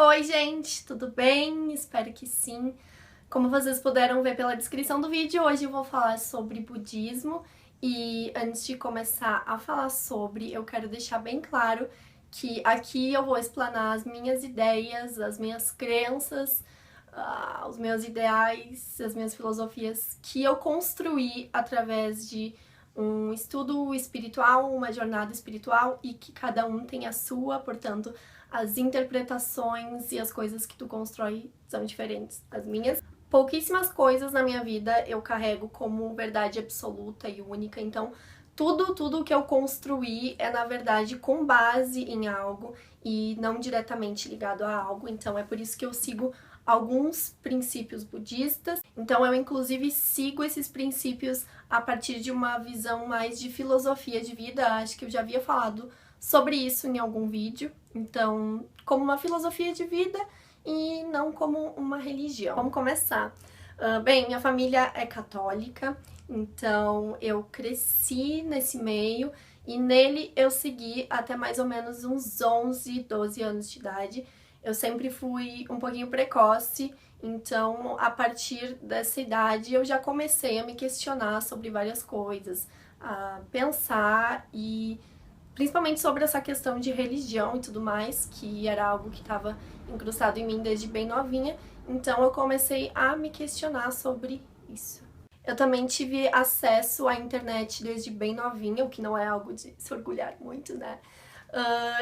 Oi, gente, tudo bem? Espero que sim. Como vocês puderam ver pela descrição do vídeo, hoje eu vou falar sobre budismo e antes de começar a falar sobre, eu quero deixar bem claro que aqui eu vou explanar as minhas ideias, as minhas crenças, os meus ideais, as minhas filosofias que eu construí através de um estudo espiritual, uma jornada espiritual e que cada um tem a sua, portanto, as interpretações e as coisas que tu constrói são diferentes das minhas. Pouquíssimas coisas na minha vida eu carrego como verdade absoluta e única, então tudo que eu construí é na verdade com base em algo e não diretamente ligado a algo, então é por isso que eu sigo alguns princípios budistas, então eu inclusive sigo esses princípios a partir de uma visão mais de filosofia de vida. Acho que eu já havia falado sobre isso em algum vídeo, então como uma filosofia de vida e não como uma religião. Vamos começar. Bem, minha família é católica, então eu cresci nesse meio e nele eu segui até mais ou menos uns 11, 12 anos de idade. Eu sempre fui um pouquinho precoce, então a partir dessa idade eu já comecei a me questionar sobre várias coisas, a pensar e principalmente sobre essa questão de religião e tudo mais, que era algo que estava incrustado em mim desde bem novinha, então eu comecei a me questionar sobre isso. Eu também tive acesso à internet desde bem novinha, o que não é algo de se orgulhar muito, né?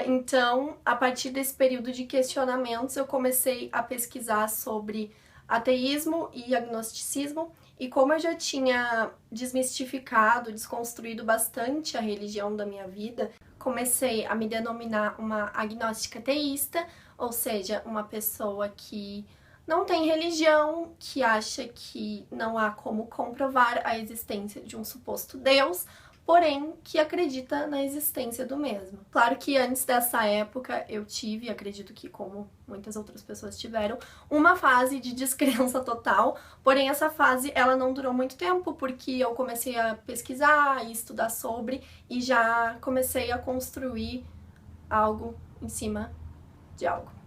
Então, a partir desse período de questionamentos, eu comecei a pesquisar sobre ateísmo e agnosticismo, e como eu já tinha desmistificado, desconstruído bastante a religião da minha vida, comecei a me denominar uma agnóstica teísta, ou seja, uma pessoa que não tem religião, que acha que não há como comprovar a existência de um suposto Deus, porém que acredita na existência do mesmo. Claro que antes dessa época eu tive, acredito que como muitas outras pessoas tiveram, uma fase de descrença total, porém essa fase ela não durou muito tempo, porque eu comecei a pesquisar e estudar sobre e já comecei a construir algo em cima de algo.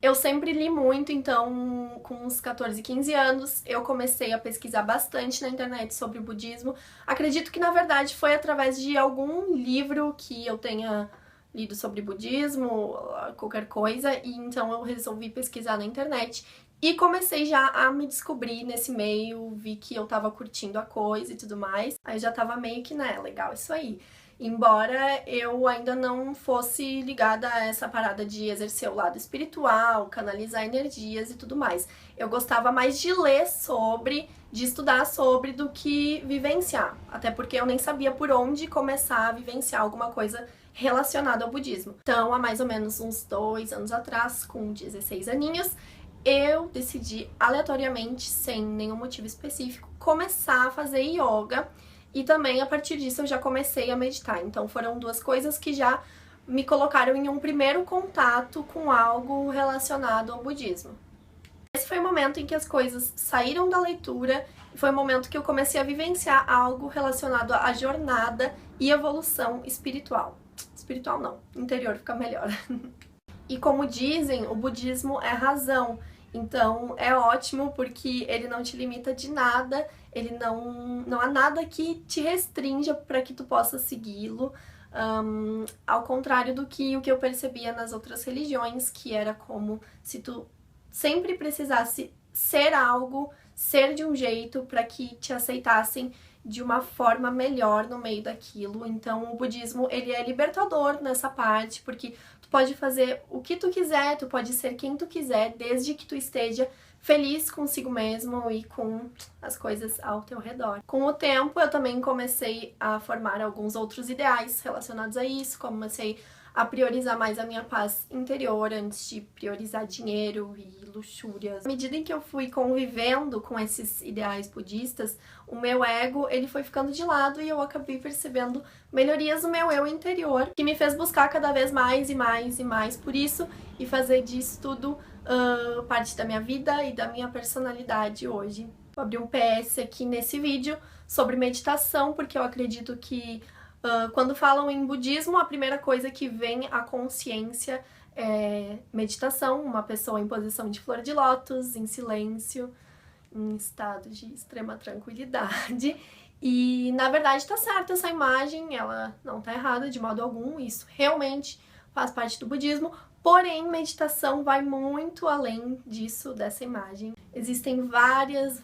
Eu sempre li muito, então com uns 14, 15 anos eu comecei a pesquisar bastante na internet sobre o budismo. Acredito que na verdade foi através de algum livro que eu tenha lido sobre budismo, qualquer coisa, e então eu resolvi pesquisar na internet e comecei já a me descobrir nesse meio, vi que eu tava curtindo a coisa e tudo mais, aí já tava meio que, né, legal isso aí. Embora eu ainda não fosse ligada a essa parada de exercer o lado espiritual, canalizar energias e tudo mais. Eu gostava mais de ler sobre, de estudar sobre, do que vivenciar. Até porque eu nem sabia por onde começar a vivenciar alguma coisa relacionada ao budismo. Então, há mais ou menos uns 2 anos atrás, com 16 aninhos, eu decidi aleatoriamente, sem nenhum motivo específico, começar a fazer yoga. E também, a partir disso, eu já comecei a meditar. Então, foram duas coisas que já me colocaram em um primeiro contato com algo relacionado ao budismo. Esse foi o momento em que as coisas saíram da leitura e foi o momento que eu comecei a vivenciar algo relacionado à jornada e evolução espiritual. Espiritual não, interior fica melhor. E como dizem, o budismo é razão. Então é ótimo porque ele não te limita de nada, ele não há nada que te restrinja para que tu possa segui-lo, ao contrário do que o que eu percebia nas outras religiões, que era como se tu sempre precisasse ser algo, ser de um jeito para que te aceitassem de uma forma melhor no meio daquilo. Então o budismo ele é libertador nessa parte, porque tu pode fazer o que tu quiser, tu pode ser quem tu quiser, desde que tu esteja feliz consigo mesmo e com as coisas ao teu redor. Com o tempo eu também comecei a formar alguns outros ideais relacionados a isso, comecei a priorizar mais a minha paz interior antes de priorizar dinheiro e luxúrias. À medida em que eu fui convivendo com esses ideais budistas, o meu ego ele foi ficando de lado e eu acabei percebendo melhorias no meu eu interior, que me fez buscar cada vez mais e mais e mais por isso e fazer disso tudo parte da minha vida e da minha personalidade hoje. Vou abrir um PS aqui nesse vídeo sobre meditação, porque eu acredito que quando falam em budismo, a primeira coisa que vem à consciência meditação, uma pessoa em posição de flor de lótus, em silêncio, em estado de extrema tranquilidade. E, na verdade, tá certa essa imagem, ela não tá errada de modo algum, isso realmente faz parte do budismo, porém, meditação vai muito além disso, dessa imagem. Existem várias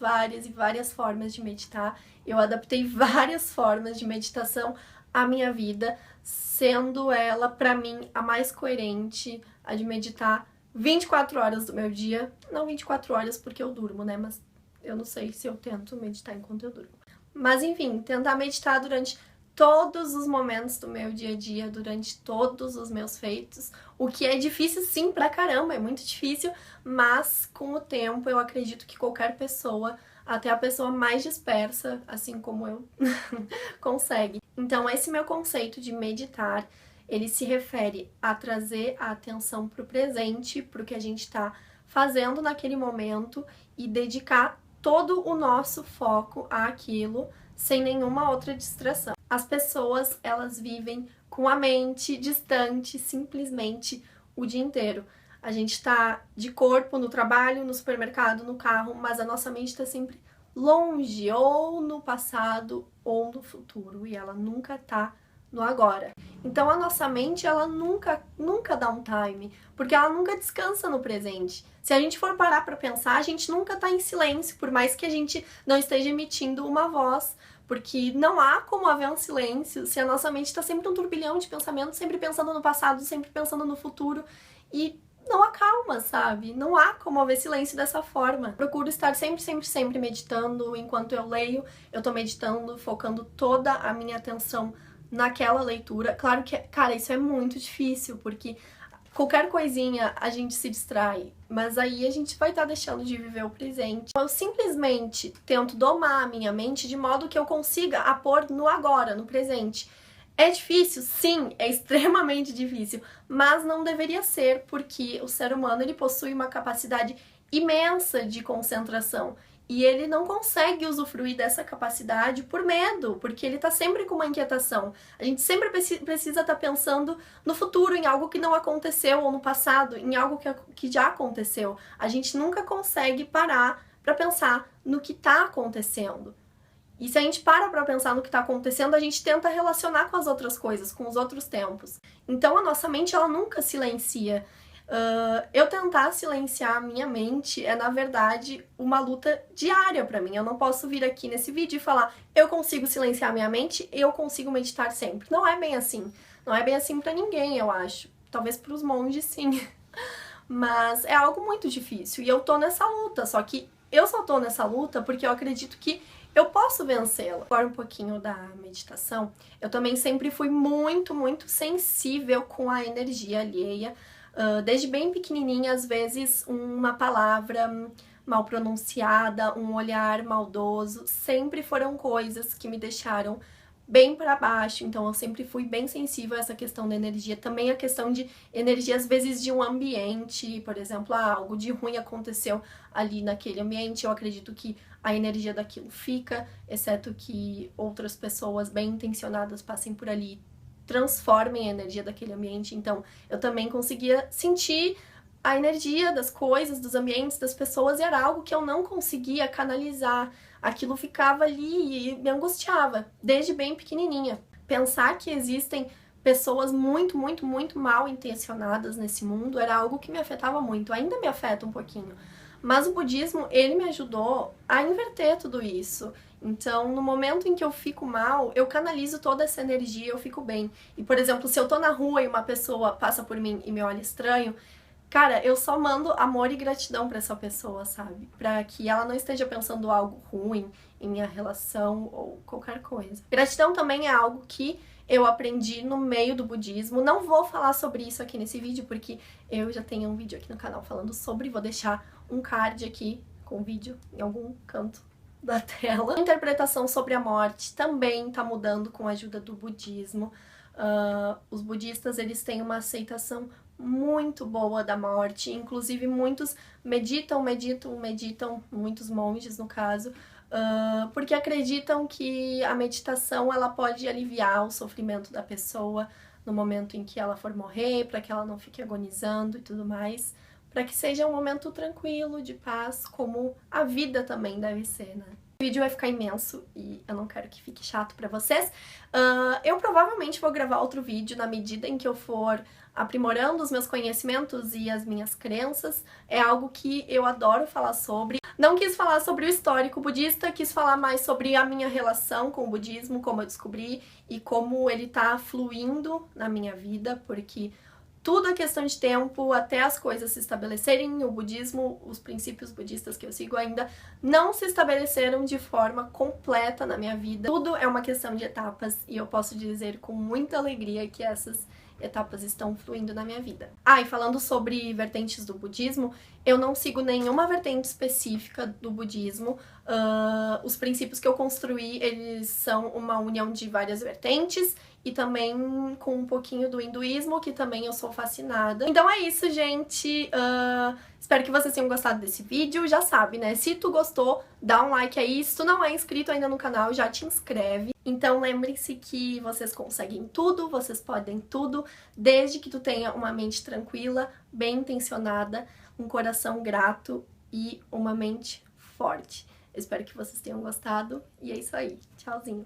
formas de meditar. Eu adaptei várias formas de meditação à minha vida, sendo ela, pra mim, a mais coerente, a de meditar 24 horas do meu dia. Não 24 horas porque eu durmo, né? Mas eu não sei se eu tento meditar enquanto eu durmo. Mas, enfim, tentar meditar durante todos os momentos do meu dia a dia, durante todos os meus feitos, o que é difícil sim pra caramba, é muito difícil, mas com o tempo eu acredito que qualquer pessoa, até a pessoa mais dispersa, assim como eu, consegue. Então esse meu conceito de meditar, ele se refere a trazer a atenção pro presente, pro que a gente tá fazendo naquele momento e dedicar todo o nosso foco àquilo, sem nenhuma outra distração. As pessoas, elas vivem com a mente distante, simplesmente, o dia inteiro. A gente tá de corpo no trabalho, no supermercado, no carro, mas a nossa mente tá sempre longe, ou no passado, ou no futuro, e ela nunca tá no agora. Então a nossa mente, ela nunca dá um time, porque ela nunca descansa no presente. Se a gente for parar pra pensar, a gente nunca tá em silêncio, por mais que a gente não esteja emitindo uma voz, porque não há como haver um silêncio se a nossa mente tá sempre um turbilhão de pensamentos, sempre pensando no passado, sempre pensando no futuro, e não acalma, sabe? Não há como haver silêncio dessa forma. Procuro estar sempre meditando. Enquanto eu leio, eu tô meditando, focando toda a minha atenção naquela leitura. Claro que, cara, isso é muito difícil, porque qualquer coisinha a gente se distrai, mas aí a gente vai estar deixando de viver o presente. Eu simplesmente tento domar a minha mente de modo que eu consiga a pôr no agora, no presente. É difícil? Sim, é extremamente difícil, mas não deveria ser, porque o ser humano ele possui uma capacidade imensa de concentração. E ele não consegue usufruir dessa capacidade por medo, porque ele tá sempre com uma inquietação. A gente sempre precisa estar pensando no futuro, em algo que não aconteceu, ou no passado, em algo que já aconteceu. A gente nunca consegue parar para pensar no que tá acontecendo. E se a gente para pra pensar no que tá acontecendo, a gente tenta relacionar com as outras coisas, com os outros tempos. Então a nossa mente, ela nunca silencia. Eu tentar silenciar a minha mente é, na verdade, uma luta diária pra mim. Eu não posso vir aqui nesse vídeo e falar eu consigo silenciar a minha mente, eu consigo meditar sempre. Não é bem assim. Não é bem assim pra ninguém, eu acho. Talvez pros monges, sim. Mas é algo muito difícil. E eu tô nessa luta, só que eu só tô nessa luta porque eu acredito que eu posso vencê-la. Agora um pouquinho da meditação. Eu também sempre fui muito sensível com a energia alheia. Desde bem pequenininha, às vezes uma palavra mal pronunciada, um olhar maldoso, sempre foram coisas que me deixaram bem para baixo. Então eu sempre fui bem sensível a essa questão da energia. Também a questão de energia, às vezes, de um ambiente, por exemplo, algo de ruim aconteceu ali naquele ambiente, eu acredito que a energia daquilo fica, exceto que outras pessoas bem intencionadas passem por ali, transformem a energia daquele ambiente. Então eu também conseguia sentir a energia das coisas, dos ambientes, das pessoas, e era algo que eu não conseguia canalizar. Aquilo ficava ali e me angustiava, desde bem pequenininha. Pensar que existem pessoas muito mal intencionadas nesse mundo era algo que me afetava muito, ainda me afeta um pouquinho. Mas o budismo, ele me ajudou a inverter tudo isso. Então, no momento em que eu fico mal, eu canalizo toda essa energia e eu fico bem. E, por exemplo, se eu tô na rua e uma pessoa passa por mim e me olha estranho, cara, eu só mando amor e gratidão pra essa pessoa, sabe? Pra que ela não esteja pensando algo ruim em minha relação ou qualquer coisa. Gratidão também é algo que eu aprendi no meio do budismo. Não vou falar sobre isso aqui nesse vídeo, porque eu já tenho um vídeo aqui no canal falando sobre, vou deixar um card aqui com vídeo em algum canto da tela. A interpretação sobre a morte também tá mudando com a ajuda do budismo. Os budistas, eles têm uma aceitação muito boa da morte, inclusive muitos meditam, muitos monges no caso, porque acreditam que a meditação ela pode aliviar o sofrimento da pessoa, no momento em que ela for morrer, para que ela não fique agonizando e tudo mais, para que seja um momento tranquilo, de paz, como a vida também deve ser, né? O vídeo vai ficar imenso e eu não quero que fique chato pra vocês. Eu provavelmente vou gravar outro vídeo na medida em que eu for aprimorando os meus conhecimentos e as minhas crenças. É algo que eu adoro falar sobre. Não quis falar sobre o histórico budista, quis falar mais sobre a minha relação com o budismo, como eu descobri e como ele tá fluindo na minha vida, porque tudo é questão de tempo até as coisas se estabelecerem. O budismo, os princípios budistas que eu sigo ainda não se estabeleceram de forma completa na minha vida. Tudo é uma questão de etapas e eu posso dizer com muita alegria que essas etapas estão fluindo na minha vida. E falando sobre vertentes do budismo, eu não sigo nenhuma vertente específica do budismo. Os princípios que eu construí, eles são uma união de várias vertentes e também com um pouquinho do hinduísmo, que também eu sou fascinada. Então é isso, gente. Espero que vocês tenham gostado desse vídeo. Já sabe, né? Se tu gostou, dá um like aí. Se tu não é inscrito ainda no canal, já te inscreve. Então lembre-se que vocês conseguem tudo, vocês podem tudo, desde que tu tenha uma mente tranquila, bem intencionada, um coração grato e uma mente forte. Eu espero que vocês tenham gostado e é isso aí. Tchauzinho!